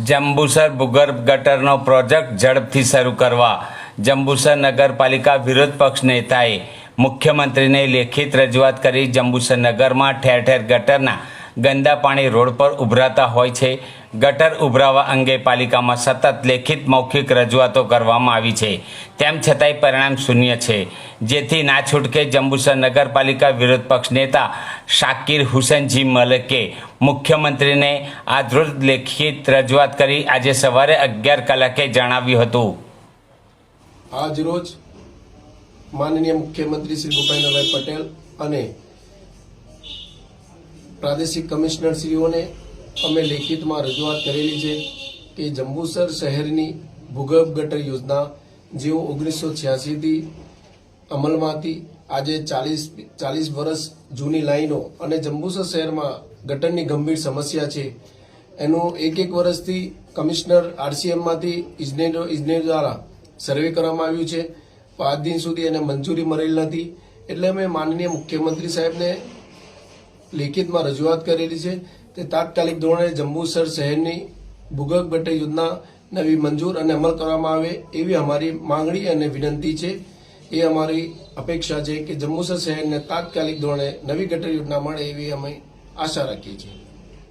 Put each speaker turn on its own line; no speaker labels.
જંબુસર ભૂગર્ભ ગટરનો પ્રોજેક્ટ ઝડપથી શરૂ કરવા જંબુસર નગરપાલિકા વિરોધ પક્ષ નેતાએ મુખ્યમંત્રીને લેખિત રજૂઆત કરી। જંબુસર નગરમાં ઠેર ઠેર ગટરના ગંદા પાણી રોડ પર ઉભરાતા હોય છે। ગટર ઉભરાવા અંગે પાલિકામાં સતત લેખિત મૌખિક રજૂઆતો કરવામાં આવી છે, તેમ છતાંય પરિણામ શૂન્ય છે, જેથી ના છૂટકે જંબુસર નગરપાલિકા વિરોધ પક્ષ નેતા શાકિર હુસૈનજી મલિકે મુખ્યમંત્રીને આજરોજ લેખિત રજૂઆત કરી આજે સવારે 11 કલાકે જણાવ્યું હતું।
આજરોજ માનનીય મુખ્યમંત્રી શ્રી ભૂપેન્દ્રભાઈ પટેલ અને પ્રાદેશિક કમિશનરશ્રીઓને અમે લેખિતમાં રજૂઆત કરેલી છે કે જંબુસર શહેરની ભૂગર્ભ ગટર યોજના જેઓ 1986થી અમલમાં હતી, આજે 40 વર્ષ જૂની લાઈનો અને જંબુસર શહેરમાં ગટરની ગંભીર સમસ્યા છે। એનું એક વર્ષથી કમિશનર આરસીએમમાંથી ઇજનેર દ્વારા સર્વે કરવામાં આવ્યું છે, પણ આજ દિન સુધી એને મંજૂરી મળેલ નથી। એટલે અમે માનનીય મુખ્યમંત્રી સાહેબને લેખિતમાં રજૂઆત કરેલી છે તે તાત્કાલિક ધોરણે જંબુસર શહેરની ભૂગર્ભ ગટર યોજના નવી મંજૂર અને અમલ કરવામાં આવે એવી અમારી માંગણી અને વિનંતી છે। એ અમારી અપેક્ષા છે કે જંબુસર શહેરને તાત્કાલિક ધોરણે નવી ગટર યોજના મળે એવી અમે આશા રાખીએ છીએ।